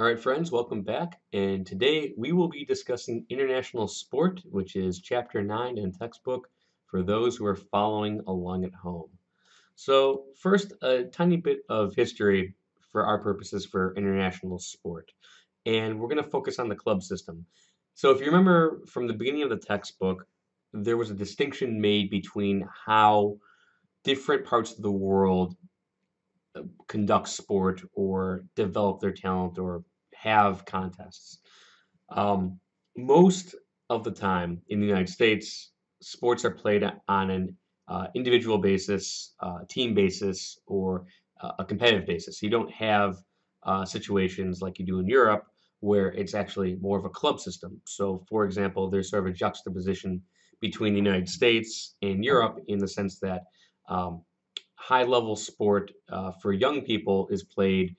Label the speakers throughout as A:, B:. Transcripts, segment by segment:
A: All right, friends, welcome back. And today we will be discussing international sport, which is chapter 9 in textbook for those who are following along at home. So, first, a tiny bit of history for our purposes for international sport. And we're going to focus on the club system. So, if you remember from the beginning of the textbook, there was a distinction made between how different parts of the world conduct sport or develop their talent or have contests. Um, Most of the time in the United States, sports are played on an individual basis, team basis, or a competitive basis. You don't have situations like you do in Europe where it's actually more of a club system. So, for example, there's sort of a juxtaposition between the United States and Europe in the sense that um, high level sport for young people is played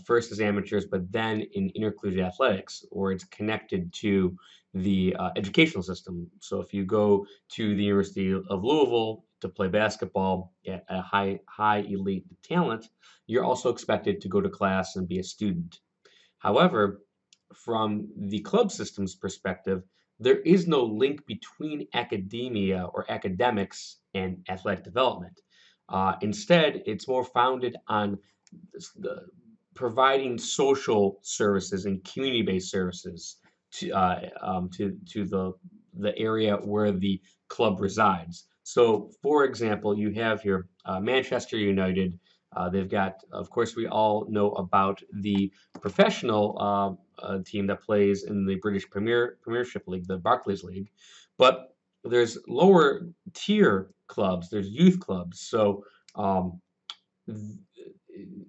A: first as amateurs, but then in intercollegiate athletics, or it's connected to the educational system. So if you go to the University of Louisville to play basketball at a high elite talent, you're also expected to go to class and be a student. However, from the club system's perspective, there is no link between academia or academics and athletic development. Instead, it's more founded on the providing social services and community-based services to the area where the club resides. So, for example, you have here Manchester United. They've got, of course, we all know about the professional team that plays in the British Premiership League, the Barclays League, but there's lower tier clubs. There's youth clubs. So um,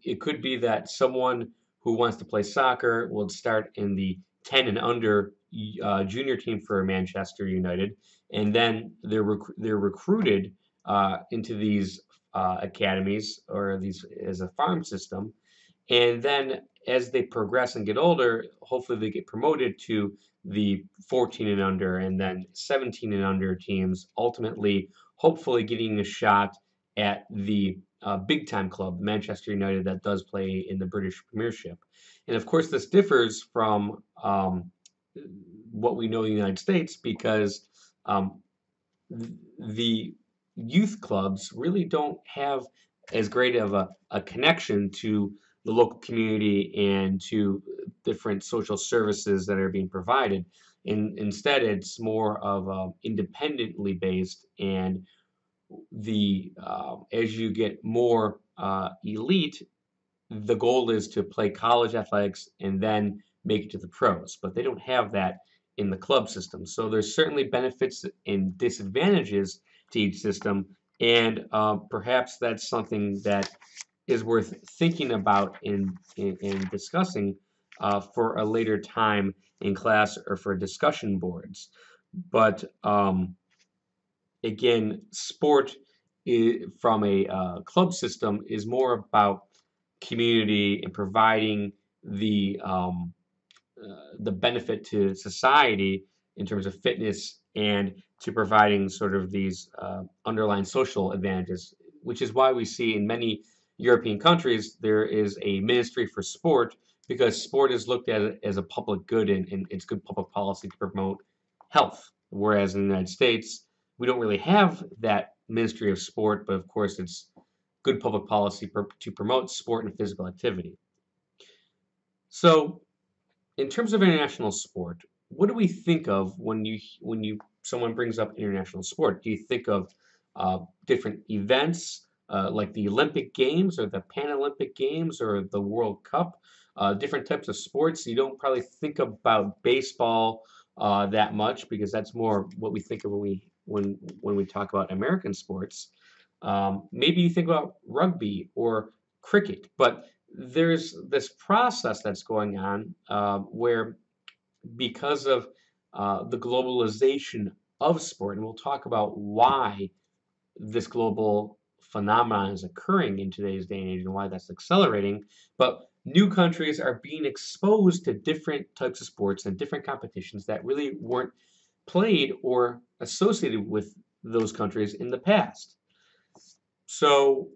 A: it could be that someone who wants to play soccer will start in the 10 and under junior team for Manchester United, and then they're recruited into these academies or these as a farm system, and then as they progress and get older, hopefully they get promoted to the 14 and under, and then 17 and under teams, ultimately, hopefully getting a shot at the big time club, Manchester United, that does play in the British Premiership. And of course, this differs from what we know in the United States because um, the youth clubs really don't have as great of a connection to the local community and to different social services that are being provided. Instead, it's more of independently based, and the as you get more elite, the goal is to play college athletics and then make it to the pros. But they don't have that in the club system. So there's certainly benefits and disadvantages to each system, and perhaps that's something that is worth thinking about in discussing for a later time in class or for discussion boards. But again, sport from a club system is more about community and providing the benefit to society in terms of fitness and to providing sort of these underlying social advantages, which is why we see in many European countries there is a ministry for sport because sport is looked at as a public good and it's good public policy to promote health. Whereas in the United States, we don't really have that ministry of sport, but of course it's good public policy to promote sport and physical activity. So in terms of international sport, what do we think of when you someone brings up international sport? Do you think of different events like the Olympic Games or the Paralympic Games or the World Cup? Different types of sports. You don't probably think about baseball that much because that's more what we think of when we talk about American sports. Maybe you think about rugby or cricket, but there's this process that's going on where because of the globalization of sport, and we'll talk about why this global phenomenon is occurring in today's day and age and why that's accelerating. But new countries are being exposed to different types of sports and different competitions that really weren't played or associated with those countries in the past. So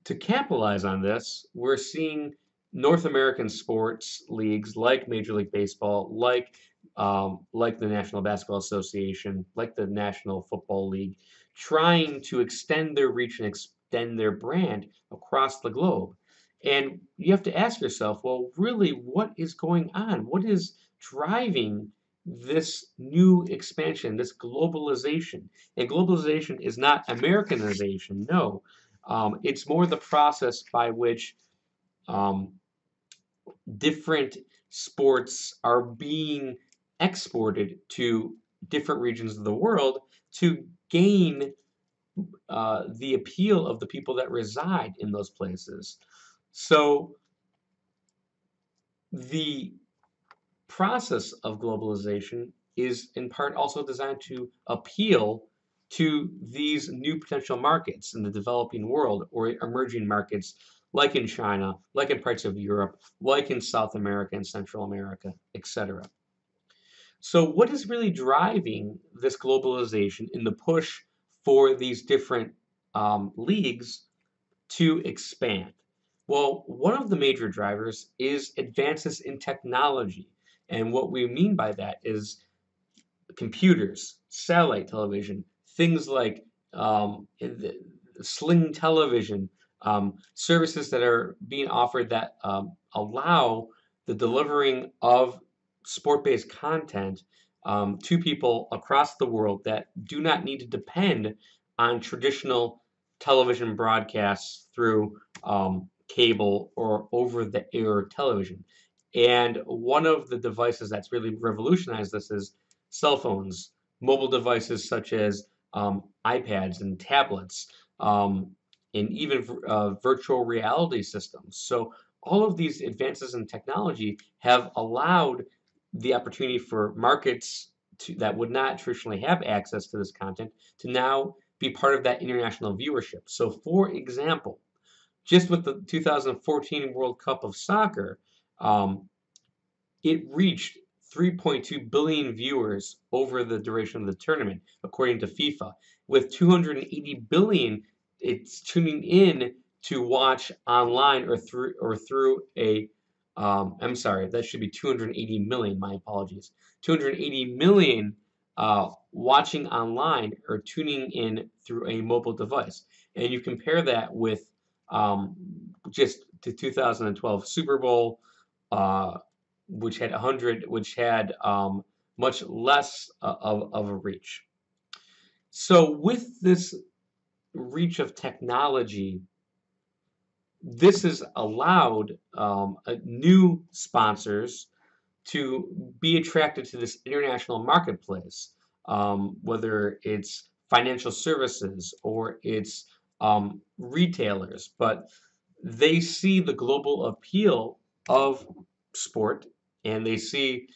A: to capitalize on this, we're seeing North American sports leagues like Major League Baseball, like the National Basketball Association, like the National Football League, trying to extend their reach and extend their brand across the globe. And you have to ask yourself, well, really, what is going on? What is driving this new expansion, this globalization? And globalization is not Americanization, no. It's more the process by which um, different sports are being exported to different regions of the world to gain the appeal of the people that reside in those places. So the process of globalization is in part also designed to appeal to these new potential markets in the developing world or emerging markets like in China, like in parts of Europe, like in South America and Central America, etc. So what is really driving this globalization in the push for these different leagues to expand? Well, one of the major drivers is advances in technology. And what we mean by that is computers, satellite television, things like sling television, services that are being offered that allow the delivering of sport-based content to people across the world that do not need to depend on traditional television broadcasts through cable or over-the-air television. And one of the devices that's really revolutionized this is cell phones, mobile devices such as iPads and tablets, and even virtual reality systems. So all of these advances in technology have allowed the opportunity for markets that would not traditionally have access to this content to now be part of that international viewership. So, for example, just with the 2014 World Cup of Soccer, um, it reached 3.2 billion viewers over the duration of the tournament, according to FIFA. With 280 billion, it's tuning in to watch online or through a. I'm sorry, that should be 280 million. My apologies. 280 million watching online or tuning in through a mobile device, and you compare that with um, just the 2012 Super Bowl. Uh, which had much less of a reach. So with this reach of technology, this has allowed new sponsors to be attracted to this international marketplace, whether it's financial services or it's retailers, but they see the global appeal of sport and they see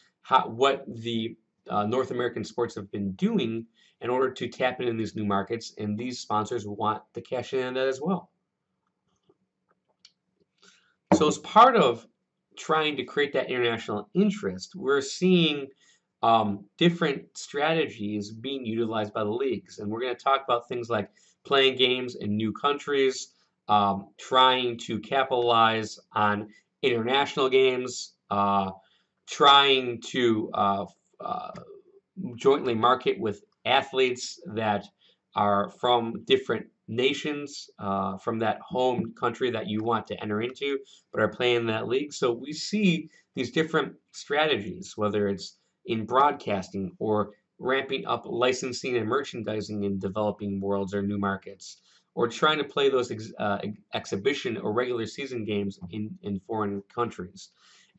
A: what the North American sports have been doing in order to tap into these new markets, and these sponsors want to cash in on that as well. So as part of trying to create that international interest, we're seeing different strategies being utilized by the leagues. And we're going to talk about things like playing games in new countries, trying to capitalize on international games, trying to uh, jointly market with athletes that are from different nations, from that home country that you want to enter into, but are playing in that league. So we see these different strategies, whether it's in broadcasting or ramping up licensing and merchandising in developing worlds or new markets, or trying to play those exhibition or regular season games in foreign countries.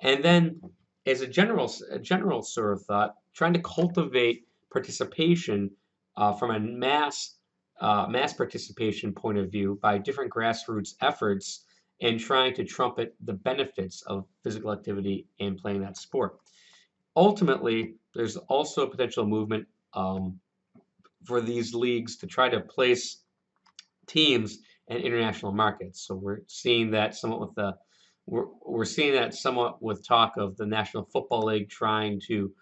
A: And then as a general sort of thought, trying to cultivate participation from a mass participation point of view by different grassroots efforts and trying to trumpet the benefits of physical activity and playing that sport. Ultimately, there's also a potential movement for these leagues to try to place teams in international markets. So we're seeing that somewhat with talk of the National Football League trying to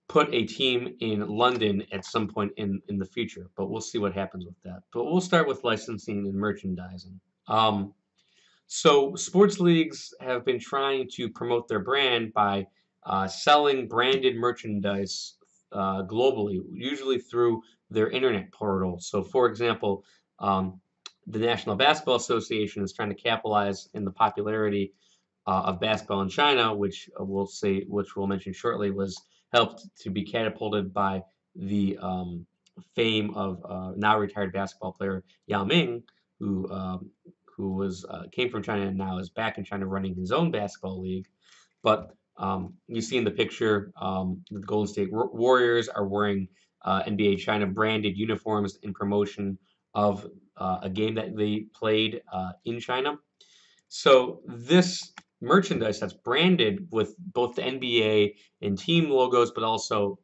A: put a team in London at some point in the future, but we'll see what happens with that. But we'll start with licensing and merchandising. Um, So sports leagues have been trying to promote their brand by selling branded merchandise globally, usually through their internet portal. So, for example, um, the National Basketball Association is trying to capitalize in the popularity of basketball in China, which which we'll mention shortly, was helped to be catapulted by the fame of now retired basketball player Yao Ming, who um, who was came from China and now is back in China running his own basketball league. But you see in the picture, the Golden State Warriors are wearing NBA China branded uniforms in promotion of a game that they played in China. So this merchandise that's branded with both the NBA and team logos, but also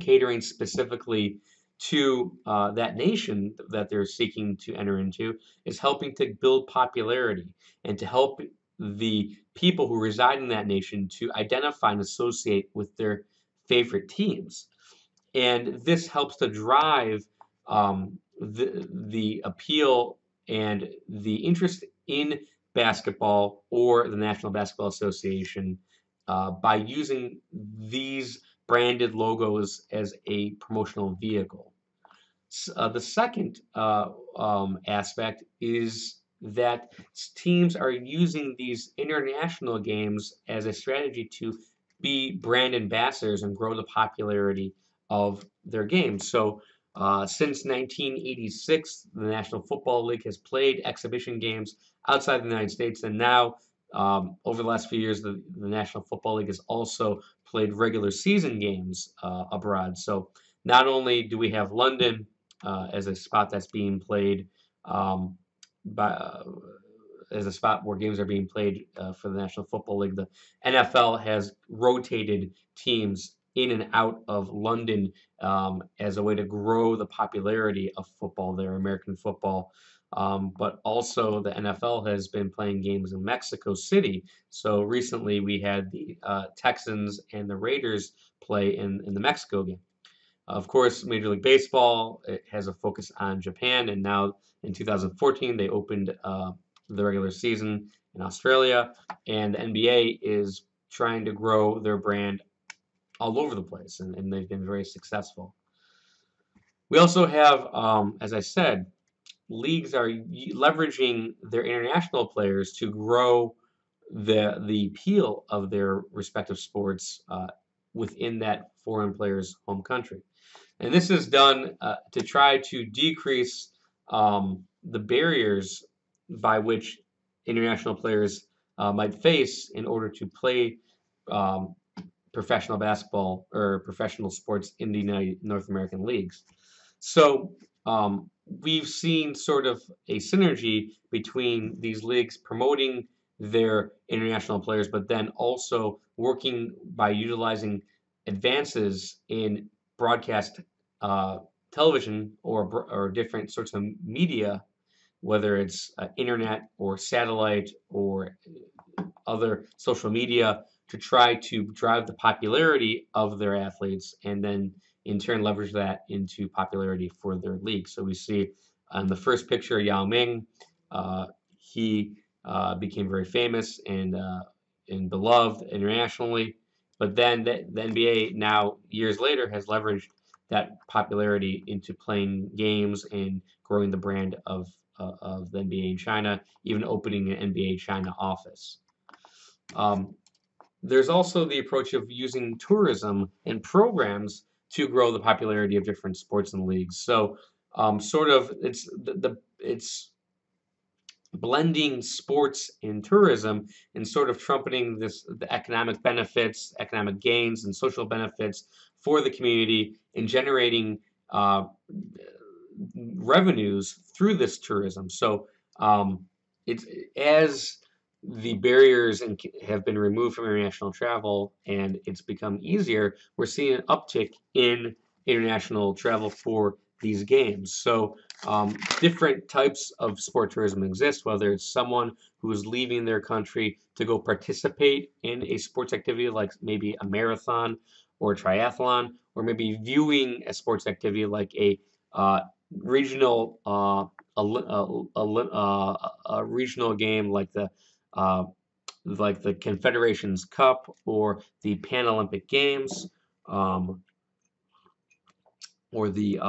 A: catering specifically to that nation that they're seeking to enter into, is helping to build popularity and to help the people who reside in that nation to identify and associate with their favorite teams. And this helps to drive the appeal and the interest in basketball or the National Basketball Association by using these branded logos as a promotional vehicle. The second aspect is that teams are using these international games as a strategy to be brand ambassadors and grow the popularity of their games. So, since 1986, the National Football League has played exhibition games outside the United States, and now over the last few years, the National Football League has also played regular season games abroad. So, not only do we have London as a spot that's being played um, by as a spot where games are being played for the National Football League. The NFL has rotated teams in and out of London as a way to grow the popularity of football there, American football. But also the NFL has been playing games in Mexico City. So recently we had the Texans and the Raiders play in the Mexico game. Of course, Major League Baseball it has a focus on Japan, and now in 2014 they opened the regular season in Australia, and the NBA is trying to grow their brand all over the place, and they've been very successful. We also have, as I said, leagues are leveraging their international players to grow the appeal of their respective sports within that foreign player's home country. And this is done to try to decrease the barriers by which international players might face in order to play um, professional basketball or professional sports in the United North American leagues. So we've seen sort of a synergy between these leagues promoting their international players, but then also working by utilizing advances in broadcast uh, television or different sorts of media, whether it's internet or satellite or other social media, to try to drive the popularity of their athletes and then in turn leverage that into popularity for their league. So we see on the first picture, Yao Ming, he became very famous and beloved internationally. But then the NBA now, years later, has leveraged that popularity into playing games and growing the brand of the NBA in China, even opening an NBA China office. Um, there's also the approach of using tourism and programs to grow the popularity of different sports and leagues. So, sort of, it's blending sports and tourism and sort of trumpeting the economic benefits, economic gains, and social benefits for the community and generating uh, revenues through this tourism. So it's as the barriers have been removed from international travel and it's become easier, we're seeing an uptick in international travel for these games. So different types of sport tourism exist, whether it's someone who is leaving their country to go participate in a sports activity like maybe a marathon or a triathlon, or maybe viewing a sports activity like a regional a regional game uh, like the Confederations Cup or the Pan Olympic Games, um, or the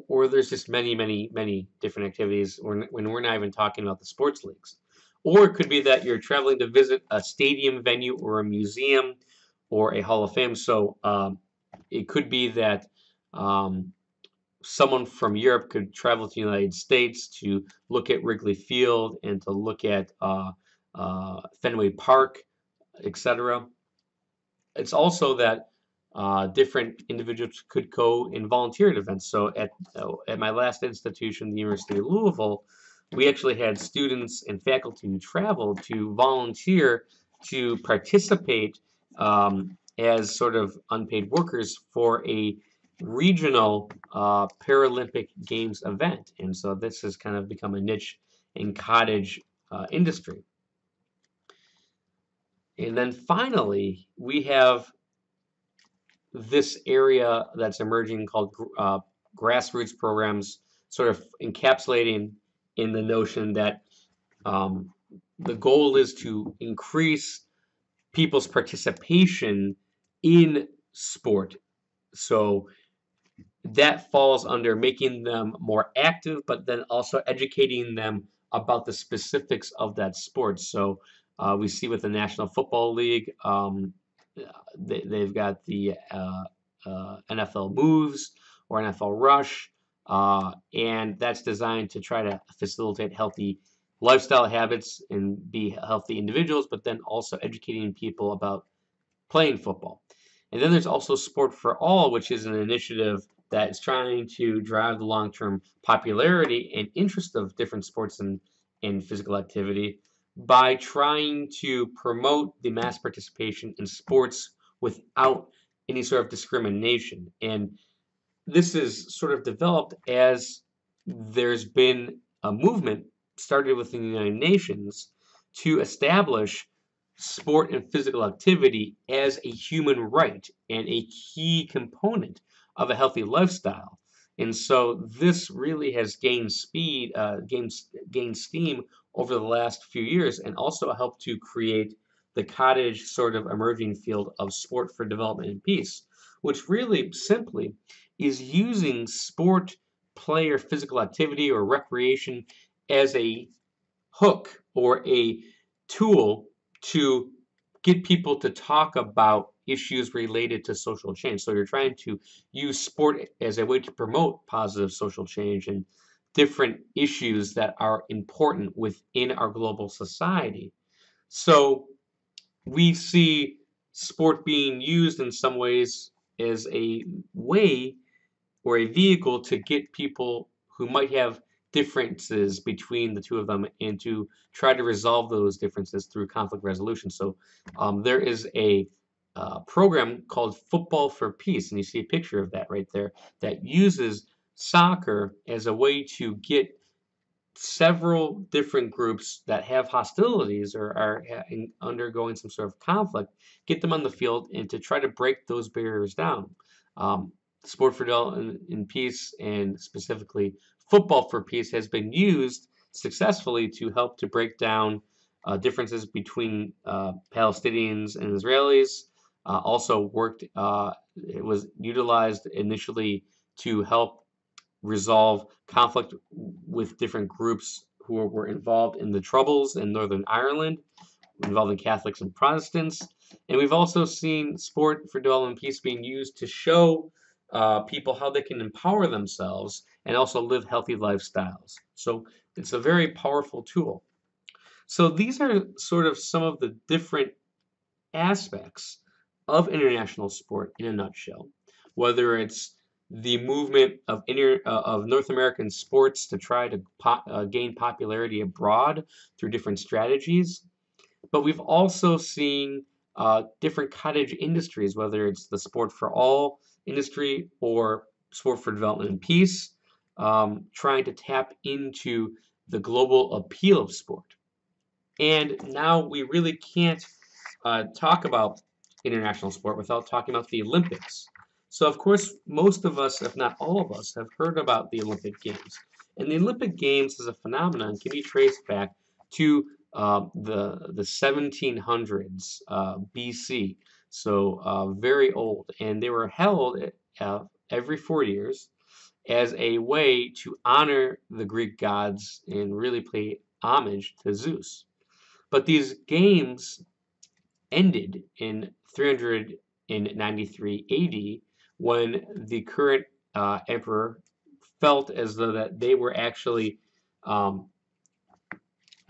A: or there's just many different activities when we're not even talking about the sports leagues. Or it could be that you're traveling to visit a stadium venue or a museum or a Hall of Fame. So it could be that um, someone from Europe could travel to the United States to look at Wrigley Field and to look at Fenway Park, etc. It's also that different individuals could go and volunteer at events. So at my last institution, the University of Louisville, we actually had students and faculty who traveled to volunteer to participate as sort of unpaid workers for a regional Paralympic Games event. And so this has kind of become a niche in cottage industry. And then finally, we have this area that's emerging called grassroots programs, sort of encapsulating in the notion that um, the goal is to increase people's participation in sport. So that falls under making them more active, but then also educating them about the specifics of that sport. So we see with the National Football League, they've got the NFL Moves or NFL Rush, and that's designed to try to facilitate healthy lifestyle habits and be healthy individuals, but then also educating people about playing football. And then there's also Sport for All, which is an initiative that is trying to drive the long-term popularity and interest of different sports and physical activity by trying to promote the mass participation in sports without any sort of discrimination. And this is sort of developed as there's been a movement started within the United Nations to establish sport and physical activity as a human right and a key component of a healthy lifestyle. And so this really has gained gained steam over the last few years and also helped to create the cottage sort of emerging field of sport for development and peace, which really simply is using sport, play, or physical activity or recreation as a hook or a tool to get people to talk about issues related to social change. So you're trying to use sport as a way to promote positive social change and different issues that are important within our global society. So we see sport being used in some ways as a way or a vehicle to get people who might have differences between the two of them and to try to resolve those differences through conflict resolution. So there is a program called Football for Peace, and you see a picture of that right there, that uses soccer as a way to get several different groups that have hostilities or are undergoing some sort of conflict, get them on the field and to try to break those barriers down. Um, Sport for Development and Peace, and specifically Football for Peace, has been used successfully to help to break down differences between Palestinians and Israelis. It was utilized initially to help resolve conflict with different groups who were involved in the Troubles in Northern Ireland, involving Catholics and Protestants. And we've also seen Sport for Development and Peace being used to show people how they can empower themselves and also live healthy lifestyles. So it's a very powerful tool. So these are sort of some of the different aspects of international sport in a nutshell, whether it's the movement of North American sports to try to gain popularity abroad through different strategies. But we've also seen different cottage industries, whether it's the Sport for All industry or Sport for Development and Peace, trying to tap into the global appeal of sport. And now we really can't talk about international sport without talking about the Olympics. So, of course, most of us, if not all of us, have heard about the Olympic Games. And the Olympic Games as a phenomenon can be traced back to the 1700s BC, so very old, and they were held every 4 years as a way to honor the Greek gods and really pay homage to Zeus. But these games ended in 393 AD when the current emperor felt as though that they were actually um,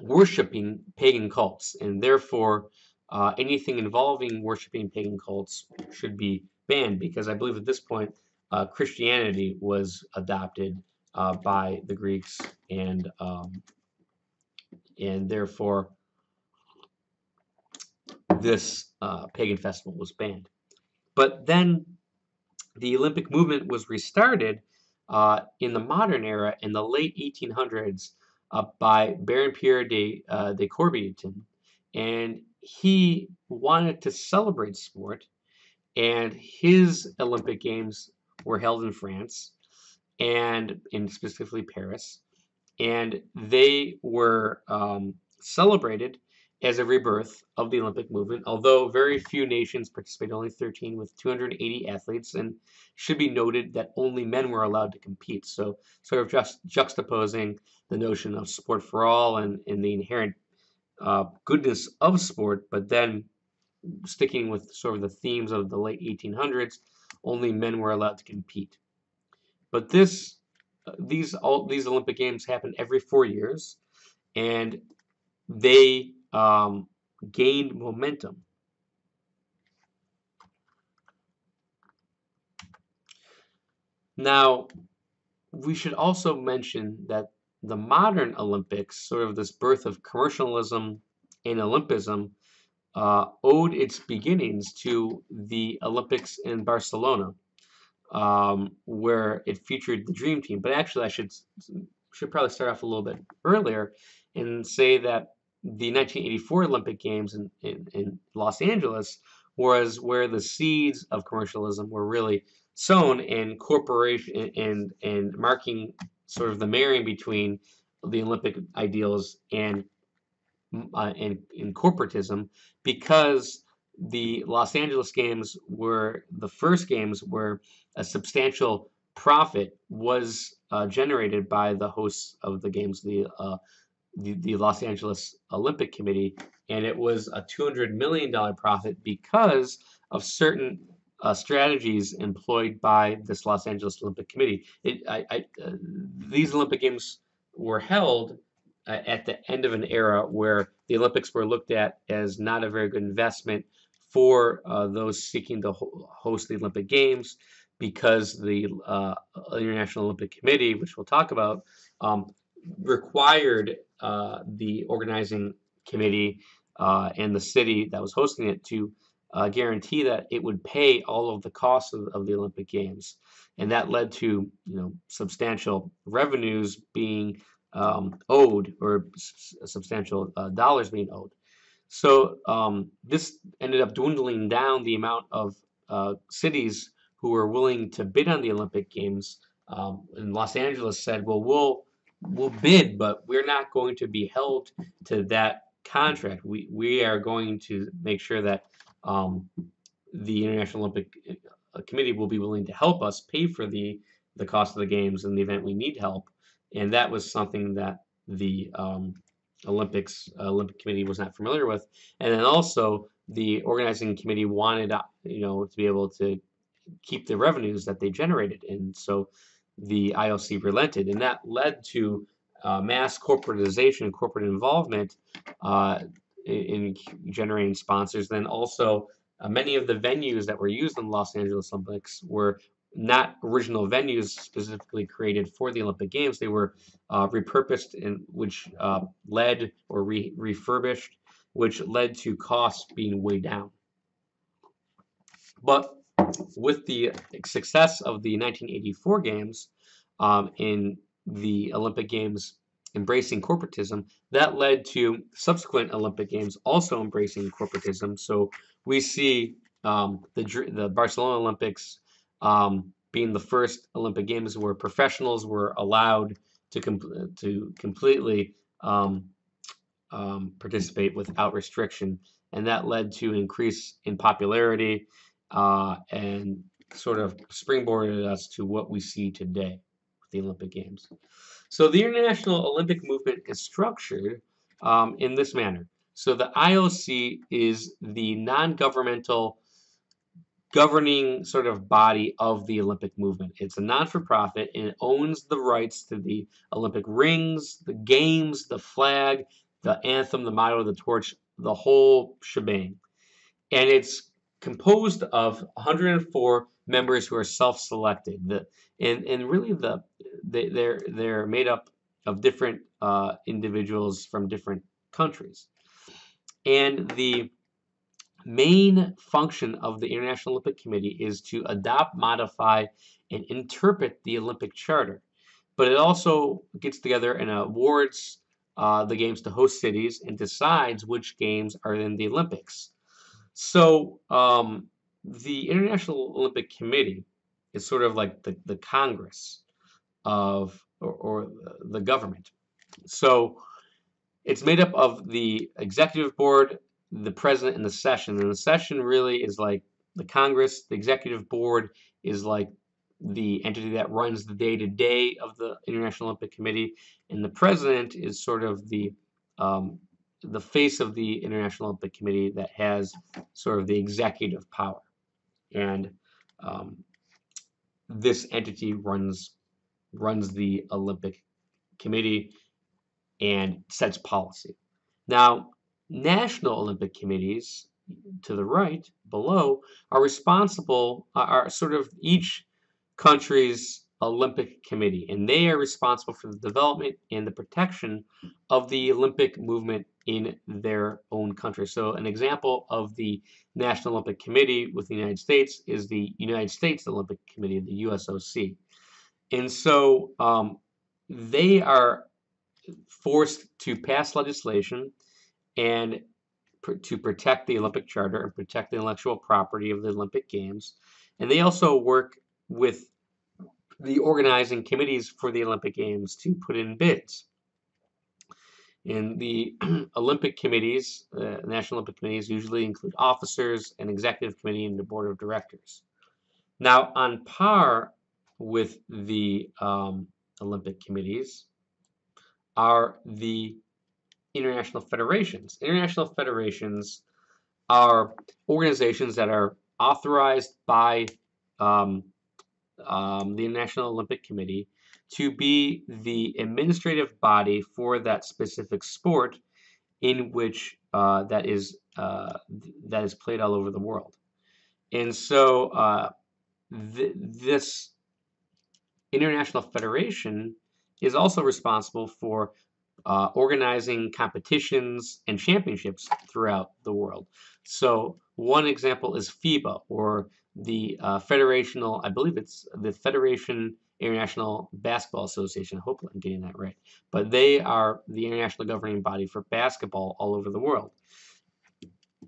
A: worshiping pagan cults, and therefore anything involving worshiping pagan cults should be banned, because I believe at this point Christianity was adopted by the Greeks, and therefore this pagan festival was banned. But then the Olympic movement was restarted in the modern era in the late 1800s by Baron Pierre de Coubertin, and he wanted to celebrate sport, and his Olympic Games were held in France and in specifically Paris, and they were celebrated as a rebirth of the Olympic movement, although very few nations participated, only 13 with 280 athletes, and should be noted that only men were allowed to compete. So sort of just juxtaposing the notion of sport for all and the inherent goodness of sport, but then sticking with sort of the themes of the late 1800s, only men were allowed to compete. But these Olympic Games happen every 4 years, and they gained momentum. Now, we should also mention that the modern Olympics, sort of this birth of commercialism and Olympism, owed its beginnings to the Olympics in Barcelona, where it featured the Dream Team. But actually, I should probably start off a little bit earlier and say that the 1984 Olympic Games in Los Angeles was where the seeds of commercialism were really sown, and corporation and marking sort of the marrying between the Olympic ideals and in corporatism, because the Los Angeles Games were the first games where a substantial profit was generated by the hosts of the games, the Los Angeles Olympic Committee, and it was a $200 million profit because of certain strategies employed by this Los Angeles Olympic Committee. These Olympic Games were held at the end of an era where the Olympics were looked at as not a very good investment for those seeking to host the Olympic Games, because the International Olympic Committee, which we'll talk about, required the organizing committee and the city that was hosting it to guarantee that it would pay all of the costs of the Olympic Games, and that led to substantial revenues being owed, or substantial dollars being owed. So this ended up dwindling down the amount of cities who were willing to bid on the Olympic Games. And Los Angeles said, "Well, we'll bid, but we're not going to be held to that contract. We are going to make sure that the International Olympic Committee will be willing to help us pay for the cost of the games in the event we need help." And that was something that the Olympic Committee was not familiar with. And then also the organizing committee wanted to be able to keep the revenues that they generated, and so the IOC relented, and that led to mass corporatization and corporate involvement in generating sponsors. Then also many of the venues that were used in the Los Angeles Olympics were not original venues specifically created for the Olympic Games. They were repurposed, which led, or refurbished, which led to costs being way down. But with the success of the 1984 Games in the Olympic Games embracing corporatism, that led to subsequent Olympic Games also embracing corporatism. So we see the Barcelona Olympics being the first Olympic Games where professionals were allowed to completely participate without restriction, and that led to an increase in popularity and sort of springboarded us to what we see today with the Olympic Games. So the International Olympic Movement is structured in this manner. So the IOC is the non-governmental governing sort of body of the Olympic movement. It's a non-for-profit, and it owns the rights to the Olympic rings, the games, the flag, the anthem, the motto, the torch, the whole shebang. And it's composed of 104 members who are self-selected. And really they're made up of different individuals from different countries. And the main function of the International Olympic Committee is to adopt, modify, and interpret the Olympic Charter. But it also gets together and awards the games to host cities and decides which games are in the Olympics. So the International Olympic Committee is sort of like the Congress of or the government. So it's made up of the executive board, the president, and the session. And the session really is like the Congress. The executive board is like the entity that runs the day-to-day of the International Olympic Committee, and the president is sort of the face of the International Olympic Committee that has sort of the executive power. And this entity runs the Olympic Committee and sets policy. Now, national Olympic committees to the right below are responsible, are sort of each country's Olympic committee, and they are responsible for the development and the protection of the Olympic movement in their own country. So an example of the National Olympic Committee with the United States is the United States Olympic Committee, the USOC. And so they are forced to pass legislation and to protect the Olympic Charter and protect the intellectual property of the Olympic Games. And they also work with the organizing committees for the Olympic Games to put in bids. And the Olympic committees, National Olympic committees, usually include officers, an executive committee, and the board of directors. Now, on par with the Olympic committees are the international federations. International federations are organizations that are authorized by the International Olympic Committee to be the administrative body for that specific sport in which that is played all over the world. And so this international federation is also responsible for organizing competitions and championships throughout the world. So one example is FIBA, or the federational, I believe it's the Federation International Basketball Association. Hopefully I'm getting that right. But they are the international governing body for basketball all over the world.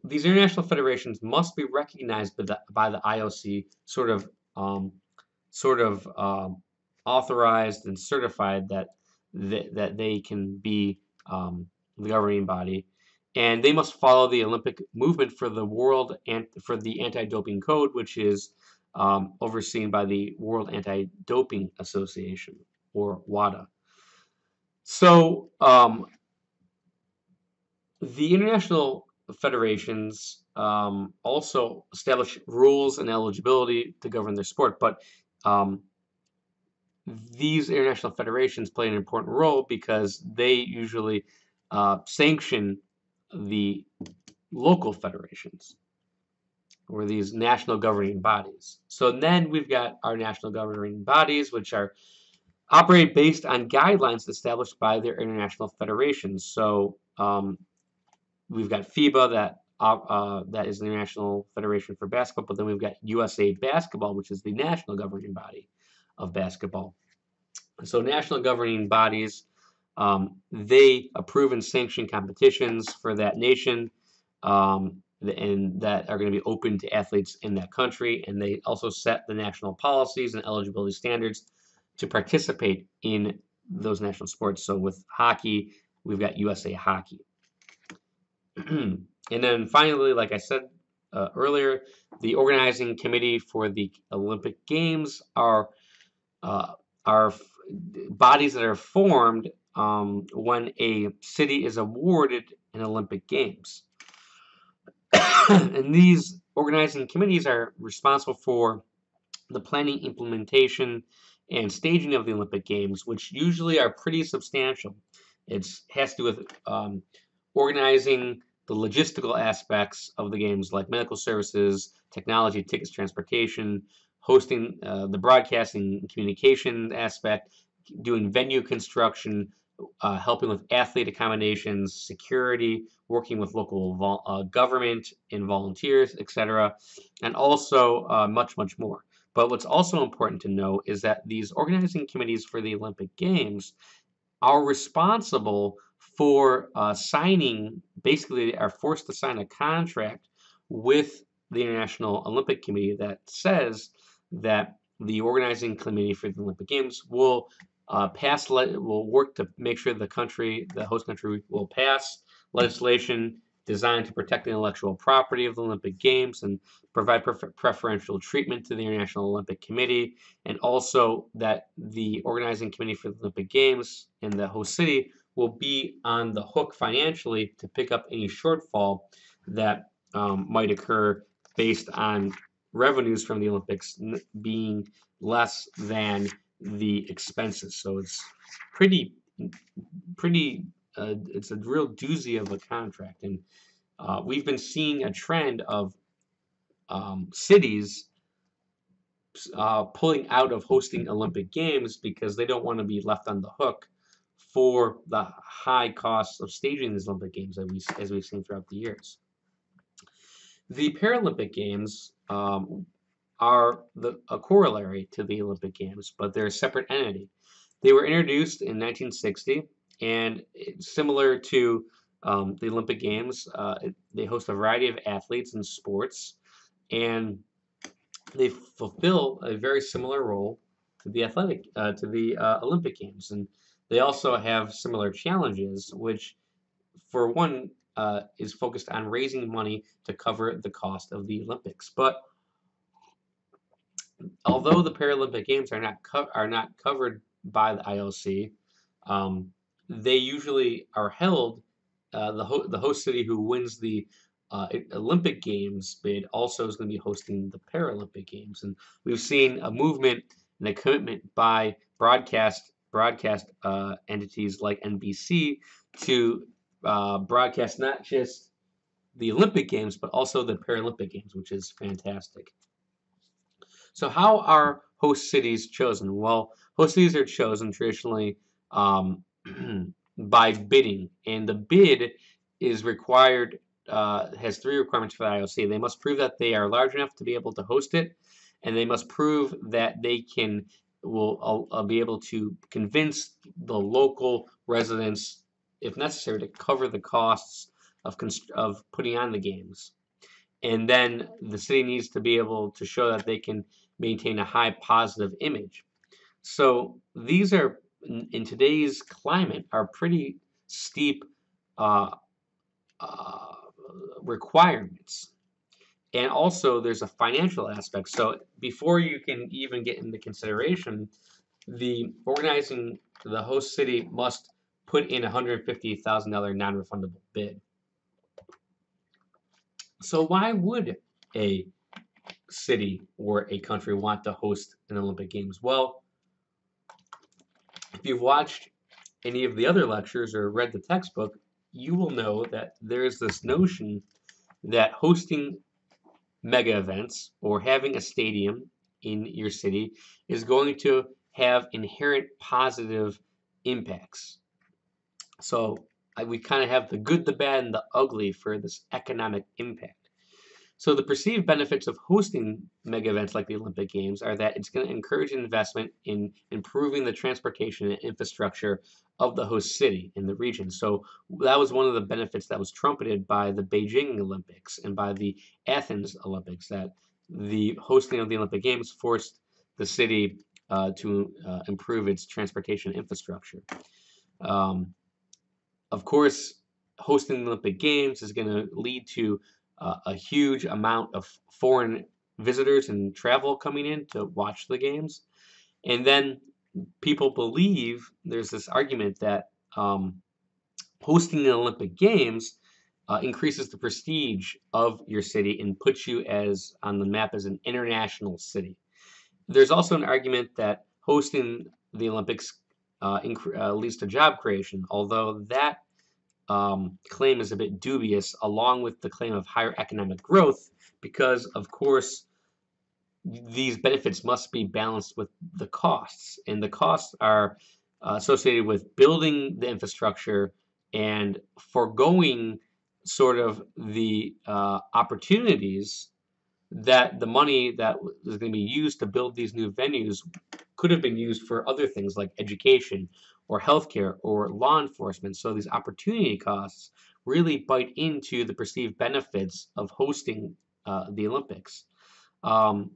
A: These international federations must be recognized by the IOC, sort of authorized and certified that they can be the governing body, and they must follow the Olympic movement for the world and for the anti-doping code, which is overseen by the World Anti-Doping Association, or WADA. So the international federations also establish rules and eligibility to govern their sport, but these international federations play an important role because they usually sanction the local federations, or these national governing bodies. So then we've got our national governing bodies, which are operate based on guidelines established by their international federations. So we've got FIBA, that is the International Federation for Basketball, but then we've got USA Basketball, which is the national governing body of basketball. So national governing bodies, they approve and sanction competitions for that nation, and that are going to be open to athletes in that country, and they also set the national policies and eligibility standards to participate in those national sports. So with hockey, we've got USA Hockey. And then finally, like I said earlier, the organizing committee for the Olympic Games uh, are bodies that are formed when a city is awarded an Olympic Games. And these organizing committees are responsible for the planning, implementation, and staging of the Olympic Games, which usually are pretty substantial. It has to do with organizing the logistical aspects of the games, like medical services, technology, tickets, transportation, hosting, the broadcasting and communication aspect, doing venue construction, helping with athlete accommodations, security, working with local government and volunteers, etc., and also much, much more. But what's also important to know is that these organizing committees for the Olympic Games are responsible for signing, basically, they are forced to sign a contract with the International Olympic Committee that says that the organizing committee for the Olympic Games will will work to make sure the host country, will pass legislation designed to protect the intellectual property of the Olympic Games and provide preferential treatment to the International Olympic Committee, and also that the organizing committee for the Olympic Games and the host city will be on the hook financially to pick up any shortfall that might occur based on revenues from the Olympics being less than the expenses. So it's pretty, it's a real doozy of a contract. And we've been seeing a trend of cities pulling out of hosting Olympic Games because they don't want to be left on the hook for the high costs of staging these Olympic Games as we've seen throughout the years. The Paralympic Games are a corollary to the Olympic Games, but they're a separate entity. They were introduced in 1960, and similar to the Olympic Games, they host a variety of athletes and sports, and they fulfill a very similar role to the Olympic Games, and they also have similar challenges, which, for one, is focused on raising money to cover the cost of the Olympics. But although the Paralympic Games are not covered by the IOC, they usually are held. The host city who wins the Olympic Games bid also is going to be hosting the Paralympic Games, and we've seen a movement and a commitment by broadcast entities like NBC to broadcast not just the Olympic Games but also the Paralympic Games, which is fantastic. So how are host cities chosen? Well, host cities are chosen traditionally by bidding, and the bid is required, has three requirements for the IOC. They must prove that they are large enough to be able to host it, and they must prove that they will be able to convince the local residents, if necessary, to cover the costs of putting on the games. And then the city needs to be able to show that they can maintain a high positive image. So these are, in today's climate, are pretty steep requirements. And also there's a financial aspect. So before you can even get into consideration, the host city must put in a $150,000 non-refundable bid. So why would a city or a country want to host an Olympic Games? Well, if you've watched any of the other lectures or read the textbook, you will know that there's this notion that hosting mega events or having a stadium in your city is going to have inherent positive impacts. So we kind of have the good, the bad, and the ugly for this economic impact. So the perceived benefits of hosting mega events like the Olympic Games are that it's going to encourage investment in improving the transportation and infrastructure of the host city in the region. So that was one of the benefits that was trumpeted by the Beijing Olympics and by the Athens Olympics, that the hosting of the Olympic Games forced the city to improve its transportation infrastructure. Um, of course, hosting the Olympic Games is going to lead to a huge amount of foreign visitors and travel coming in to watch the games. And then people believe there's this argument that hosting the Olympic Games increases the prestige of your city and puts you as on the map as an international city. There's also an argument that hosting the Olympics leads to job creation, although that claim is a bit dubious, along with the claim of higher economic growth, because, of course, these benefits must be balanced with the costs, and the costs are associated with building the infrastructure and foregoing sort of the opportunities that the money that is going to be used to build these new venues could have been used for other things like education or healthcare or law enforcement. So these opportunity costs really bite into the perceived benefits of hosting the Olympics. Um,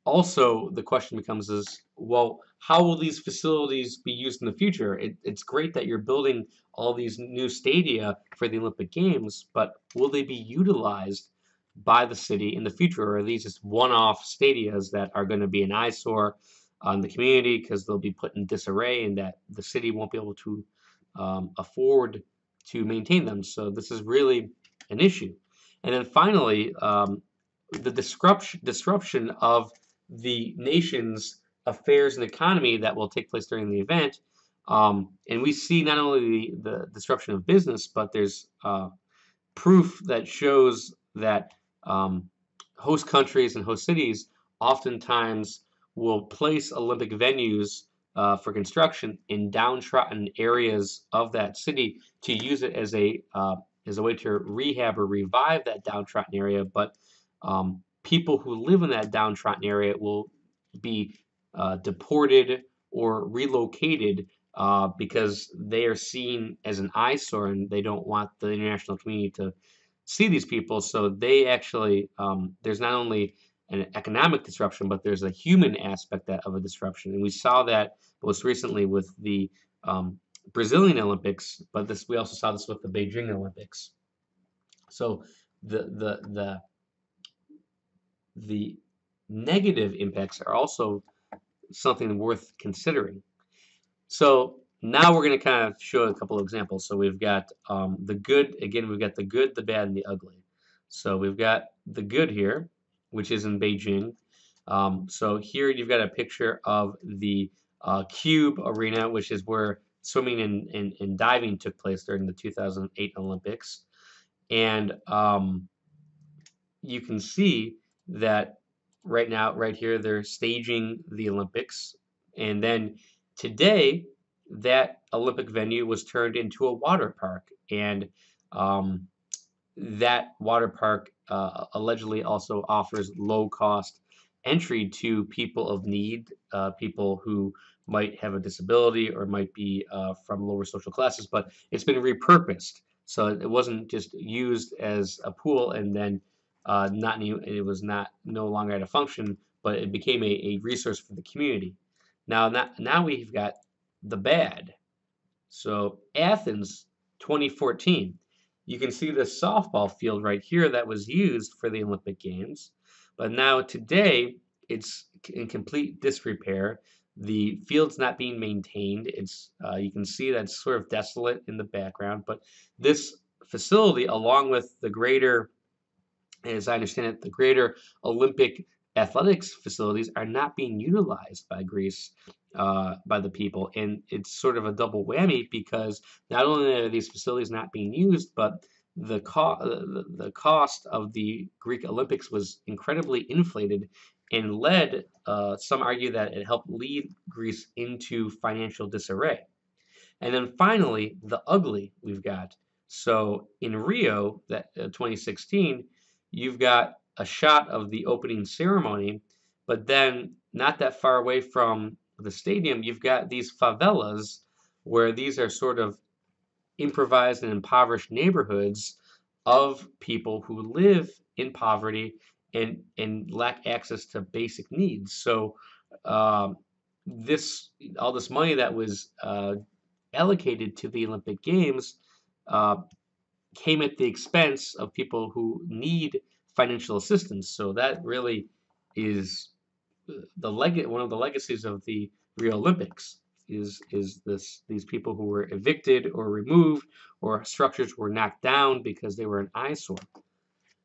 A: Also, the question becomes is, well, how will these facilities be used in the future? It's great that you're building all these new stadia for the Olympic Games, but will they be utilized by the city in the future, or are these just one-off stadias that are going to be an eyesore on the community because they'll be put in disarray and that the city won't be able to afford to maintain them? So this is really an issue. And then finally, the disruption of the nation's affairs and economy that will take place during the event. And we see not only the disruption of business, but there's proof that shows that host countries and host cities oftentimes will place Olympic venues for construction in downtrodden areas of that city to use it as a way to rehab or revive that downtrodden area. But people who live in that downtrodden area will be deported or relocated because they are seen as an eyesore and they don't want the international community to see these people. So they actually, there's not only an economic disruption, but there's a human aspect of a disruption. And we saw that most recently with the Brazilian Olympics, but we also saw this with the Beijing Olympics. So the the negative impacts are also something worth considering. So now we're going to kind of show a couple of examples. So we've got the good, again, we've got the good, the bad, and the ugly. So we've got the good here, which is in Beijing. So here you've got a picture of the Cube Arena, which is where swimming and diving took place during the 2008 Olympics. And you can see that right now, right here, they're staging the Olympics. And then today, that Olympic venue was turned into a water park. And that water park allegedly also offers low-cost entry to people of need, people who might have a disability or might be from lower social classes, but it's been repurposed. So it wasn't just used as a pool and then not new, it was not no longer at a function, but it became a resource for the community. Now we've got the bad. So Athens 2014, you can see the softball field right here that was used for the Olympic Games, but now today it's in complete disrepair. The field's not being maintained. It's you can see that it's sort of desolate in the background, but this facility, along with the greater, as I understand it, the greater Olympic athletics facilities are not being utilized by Greece, by the people. And it's sort of a double whammy because not only are these facilities not being used, but the cost of the Greek Olympics was incredibly inflated and led, some argue that it helped lead Greece into financial disarray. And then finally, the ugly we've got. So in Rio, that 2016, you've got a shot of the opening ceremony, but then not that far away from the stadium, you've got these favelas where these are sort of improvised and impoverished neighborhoods of people who live in poverty and lack access to basic needs. So all this money that was allocated to the Olympic Games uh, came at the expense of people who need financial assistance. So that really is one of the legacies of the Rio Olympics is these people who were evicted or removed or structures were knocked down because they were an eyesore.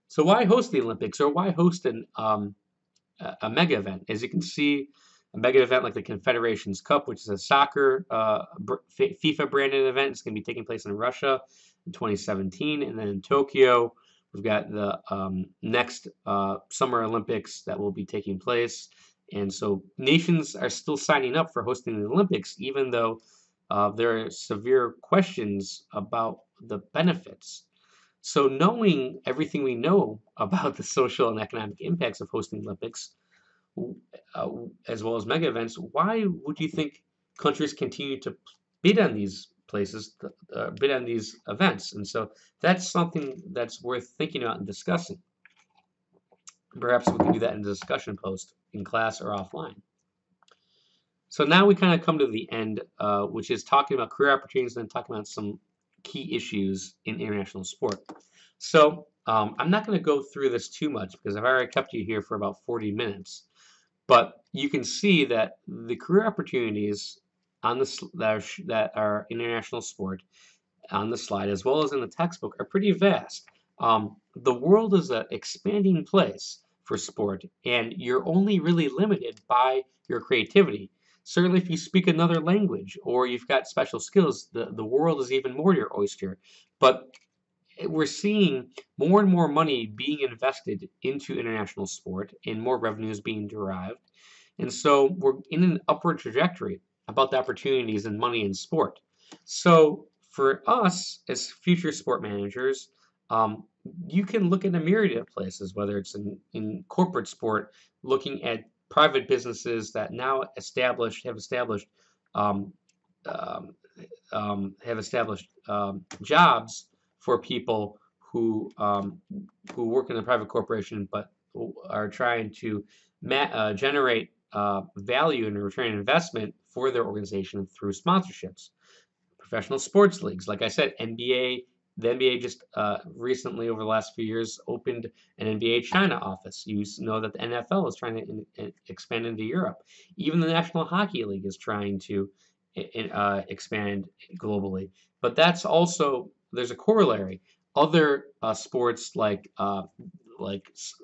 A: So why host the Olympics, or why host a mega event? As you can see, a mega event like the Confederations Cup, which is a soccer FIFA branded event, is going to be taking place in Russia in 2017, and then in Tokyo, we've got the next Summer Olympics that will be taking place. And so nations are still signing up for hosting the Olympics, even though there are severe questions about the benefits. So knowing everything we know about the social and economic impacts of hosting Olympics, uh, as well as mega events, why would you think countries continue to bid on these places, bid on these events? And so that's something that's worth thinking about and discussing. Perhaps we can do that in a discussion post in class or offline. So now we kind of come to the end, which is talking about career opportunities and then talking about some key issues in international sport. So I'm not going to go through this too much because I've already kept you here for about 40 minutes. But you can see that the career opportunities on that are international sport on the slide, as well as in the textbook, are pretty vast. The world is an expanding place for sport, and you're only really limited by your creativity. Certainly, if you speak another language or you've got special skills, the world is even more your oyster. But we're seeing more and more money being invested into international sport and more revenues being derived. And so we're in an upward trajectory about the opportunities and money in sport. So for us as future sport managers, um, you can look at a myriad of places, whether it's in corporate sport, looking at private businesses that now have established um, um, jobs for people who work in a private corporation but who are trying to generate value and return on investment for their organization through sponsorships. Professional sports leagues, like I said, NBA. The NBA just recently, over the last few years, opened an NBA China office. You know that the NFL is trying to expand into Europe. Even the National Hockey League is trying to expand globally. But that's also, there's a corollary. Other sports like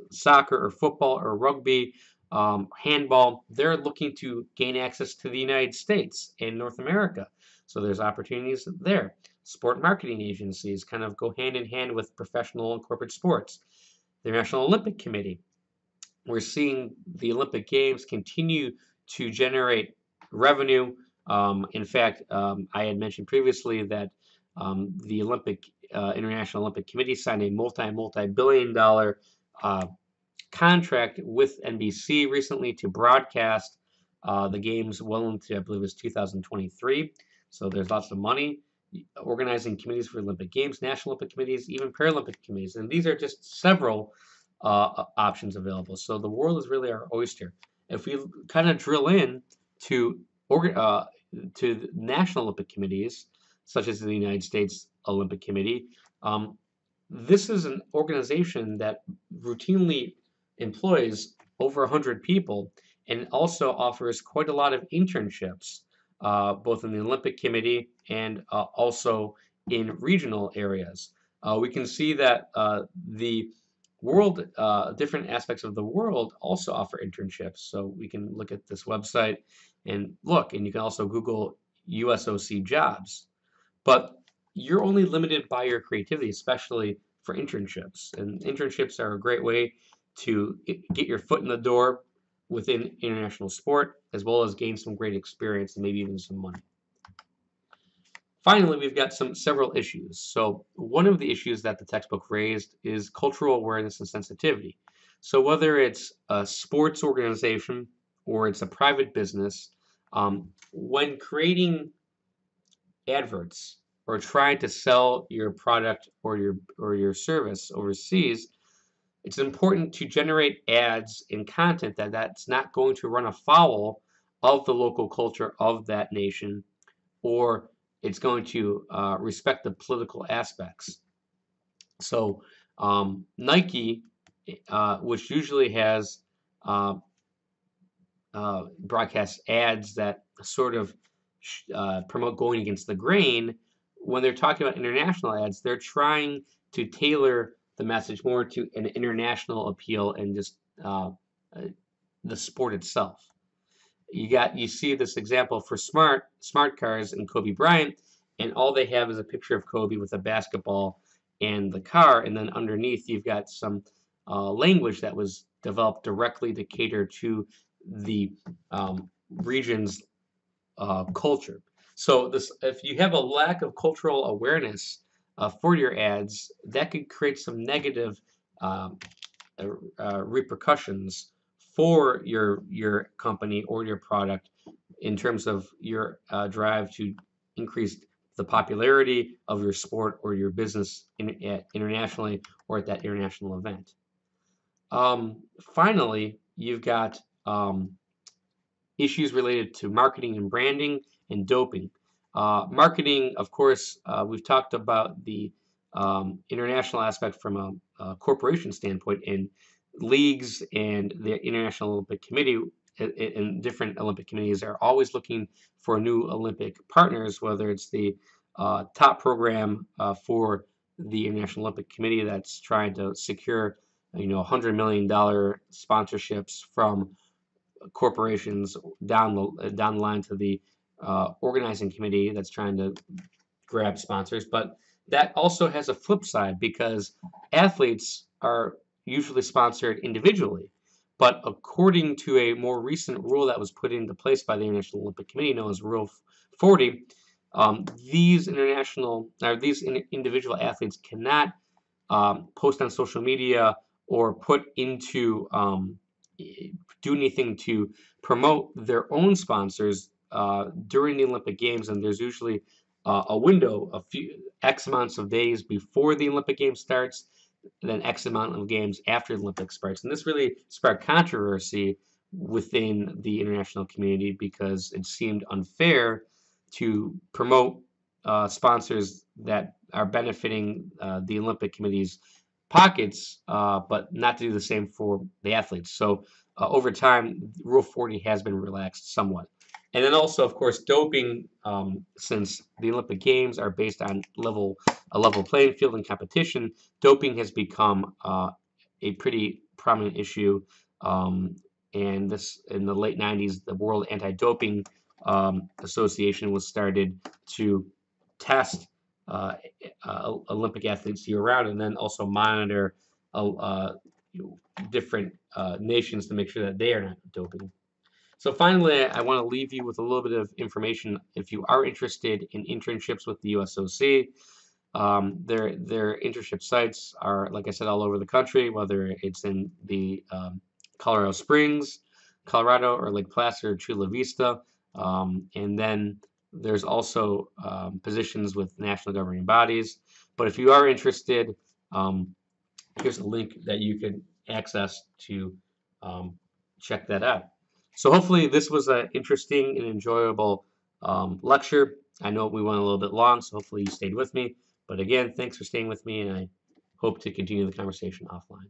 A: soccer or football or rugby, handball, they're looking to gain access to the United States and North America. So there's opportunities there. Sport marketing agencies kind of go hand in hand with professional and corporate sports. The National Olympic Committee. We're seeing the Olympic Games continue to generate revenue. In fact, I had mentioned previously that the International Olympic Committee signed a multi-billion-dollar contract with NBC recently to broadcast the games well into, I believe it was 2023. So there's lots of money. Organizing committees for Olympic Games, National Olympic Committees, even Paralympic committees. And these are just several options available. So the world is really our oyster. If we kind of drill in to the national Olympic committees, such as the United States Olympic Committee, this is an organization that routinely employs over 100 people and also offers quite a lot of internships, both in the Olympic Committee and also in regional areas. We can see that the world, different aspects of the world also offer internships. So we can look at this website and look, and you can also Google USOC jobs. But you're only limited by your creativity, especially for internships. And internships are a great way to get your foot in the door within international sport, as well as gain some great experience and maybe even some money. Finally, we've got several issues. So one of the issues that the textbook raised is cultural awareness and sensitivity. So whether it's a sports organization or it's a private business, when creating adverts or trying to sell your product or your service overseas, it's important to generate ads and content that's not going to run afoul of the local culture of that nation, or it's going to respect the political aspects. So Nike, which usually has uh, broadcast ads that sort of promote going against the grain, when they're talking about international ads, they're trying to tailor the message more to an international appeal and just uh, the sport itself. You see this example for smart cars and Kobe Bryant, and all they have is a picture of Kobe with a basketball and the car, and then underneath you've got some language that was developed directly to cater to the region's culture. So this, if you have a lack of cultural awareness for your ads, that could create some negative um, repercussions for your company or your product in terms of your drive to increase the popularity of your sport or your business internationally or at that international event. Finally, you've got issues related to marketing and branding and doping. Marketing, of course, we've talked about the international aspect from a corporation standpoint, and leagues and the International Olympic Committee and different Olympic committees are always looking for new Olympic partners, whether it's the top program for the International Olympic Committee that's trying to secure, $100 million sponsorships from corporations down the line to the organizing committee that's trying to grab sponsors. But that also has a flip side because athletes are usually sponsored individually. But according to a more recent rule that was put into place by the International Olympic Committee, known as Rule 40, these individual athletes cannot post on social media or put into do anything to promote their own sponsors during the Olympic Games, and there's usually a window, a few X amounts of days before the Olympic Games starts, then X amount of games after the Olympics starts. And this really sparked controversy within the international community because it seemed unfair to promote sponsors that are benefiting the Olympic Committee's pockets, but not to do the same for the athletes. So over time, Rule 40 has been relaxed somewhat. And then also, of course, doping, since the Olympic Games are based on a level playing field and competition, doping has become a pretty prominent issue. And this, in the late 90s, the World Anti-Doping Association was started to test Olympic athletes year-round, and then also monitor different nations to make sure that they are not doping. So finally, I want to leave you with a little bit of information. If you are interested in internships with the USOC, their internship sites are, like I said, all over the country, whether it's in the Colorado Springs, Colorado, or Lake Placid or Chula Vista. And then there's also positions with national governing bodies. But if you are interested, here's a link that you can access to check that out. So hopefully this was an interesting and enjoyable lecture. I know we went a little bit long, so hopefully you stayed with me. But again, thanks for staying with me, and I hope to continue the conversation offline.